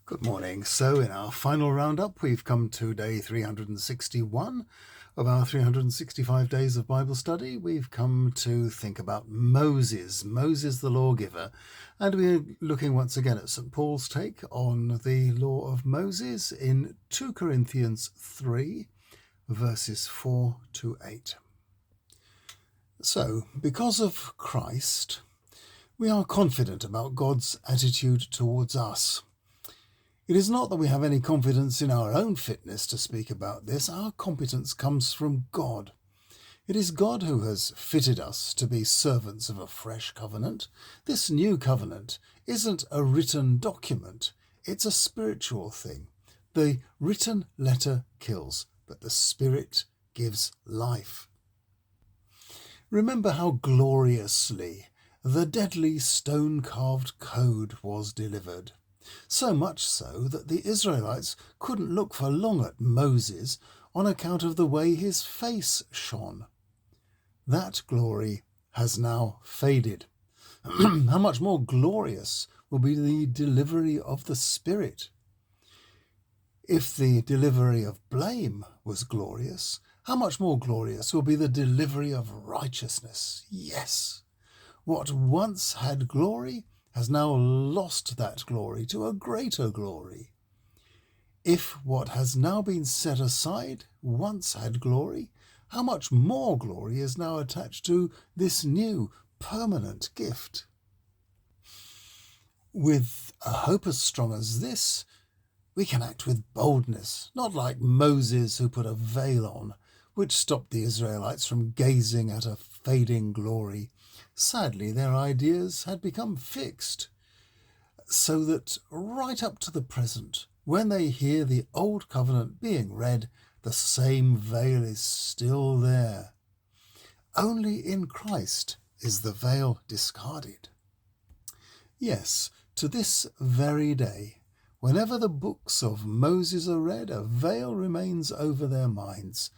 Good morning. So in our final roundup, we've come to day 361 of our 365 days of Bible study. We've come to think about Moses the lawgiver. And we're looking once again at St. Paul's take on the law of Moses in 2 Corinthians 3, verses 4 to 8. So, because of Christ, we are confident about God's attitude towards us. It is not that we have any confidence in our own fitness to speak about this. Our competence comes from God. It is God who has fitted us to be servants of a fresh covenant. This new covenant isn't a written document. It's a spiritual thing. The written letter kills, but the Spirit gives life. Remember how gloriously the deadly stone-carved code was delivered. So much so that the Israelites couldn't look for long at Moses on account of the way his face shone. That glory has now faded. How much more glorious will be the delivery of the Spirit? If the delivery of blame was glorious, how much more glorious will be the delivery of righteousness? Yes, what once had glory has now lost that glory to a greater glory. If what has now been set aside once had glory, how much more glory is now attached to this new permanent gift? With a hope as strong as this, we can act with boldness, not like Moses who put a veil on, which stopped the Israelites from gazing at a fading glory. Sadly, their ideas had become fixed, so that right up to the present, when they hear the Old Covenant being read, the same veil is still there. Only in Christ is the veil discarded. Yes, to this very day, whenever the books of Moses are read, a veil remains over their minds.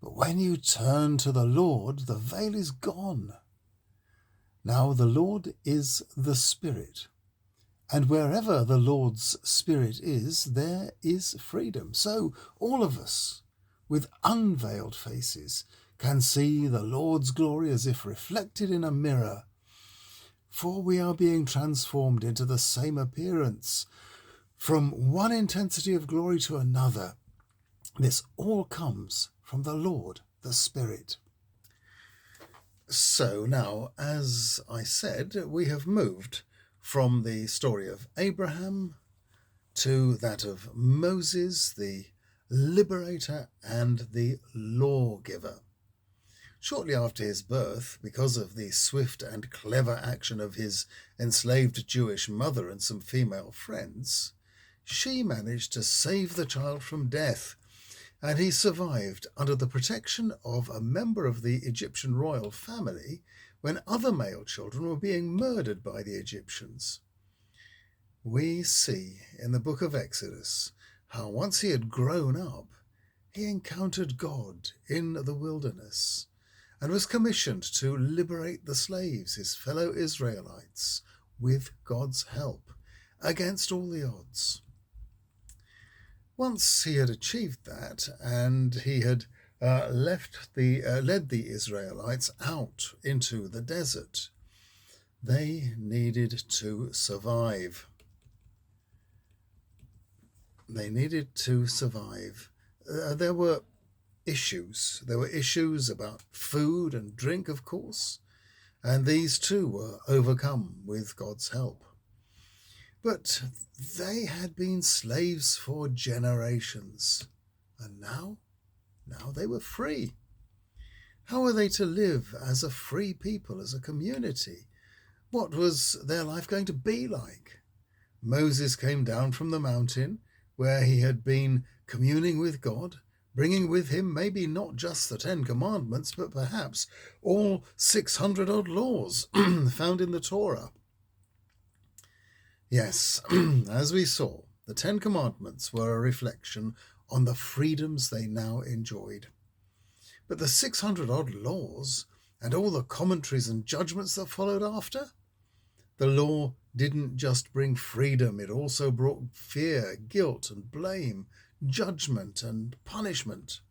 But when you turn to the Lord, the veil is gone. Now the Lord is the Spirit, and wherever the Lord's Spirit is, there is freedom. So all of us, with unveiled faces, can see the Lord's glory as if reflected in a mirror. For we are being transformed into the same appearance, from one intensity of glory to another. This all comes from the Lord, the Spirit. So now, as I said, we have moved from the story of Abraham to that of Moses, the liberator and the lawgiver. Shortly after his birth, because of the swift and clever action of his enslaved Jewish mother and some female friends, she managed to save the child from death, and he survived under the protection of a member of the Egyptian royal family when other male children were being murdered by the Egyptians. We see in the book of Exodus how once he had grown up, he encountered God in the wilderness and was commissioned to liberate the slaves, his fellow Israelites, with God's help, against all the odds. Once he had achieved that, and he had led the Israelites out into the desert, they needed to survive. There were issues. There were issues about food and drink, of course, and these too were overcome with God's help. But they had been slaves for generations, and now they were free. How were they to live as a free people, as a community? What was their life going to be like? Moses came down from the mountain where he had been communing with God, bringing with him maybe not just the 10 Commandments, but perhaps all 600 odd laws found in the Torah. Yes, as we saw, the 10 Commandments were a reflection on the freedoms they now enjoyed. But the 600 odd laws and all the commentaries and judgments that followed after, the law didn't just bring freedom, it also brought fear, guilt and blame, judgment and punishment.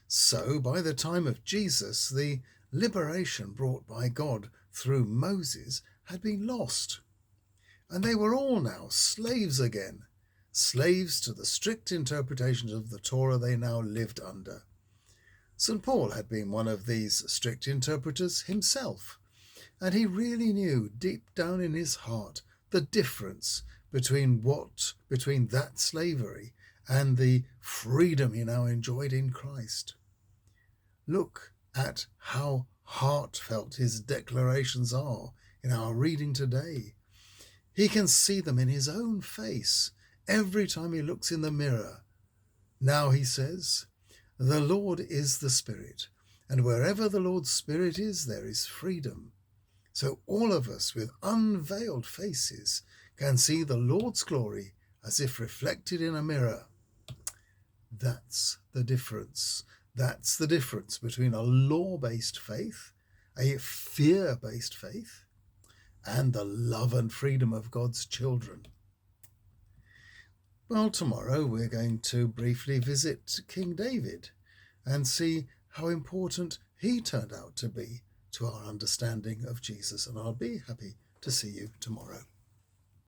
So, by the time of Jesus, the liberation brought by God through Moses had been lost. And they were all now slaves again, slaves to the strict interpretations of the Torah they now lived under. St. Paul had been one of these strict interpreters himself, and he really knew deep down in his heart the difference between that slavery and the freedom he now enjoyed in Christ. Look at how heartfelt his declarations are in our reading today. He can see them in his own face every time he looks in the mirror. Now he says, "The Lord is the Spirit, and wherever the Lord's Spirit is, there is freedom." So all of us with unveiled faces can see the Lord's glory as if reflected in a mirror. That's the difference. That's the difference between a law-based faith, a fear-based faith, and the love and freedom of God's children. Well, tomorrow we're going to briefly visit King David and see how important he turned out to be to our understanding of Jesus, and I'll be happy to see you tomorrow.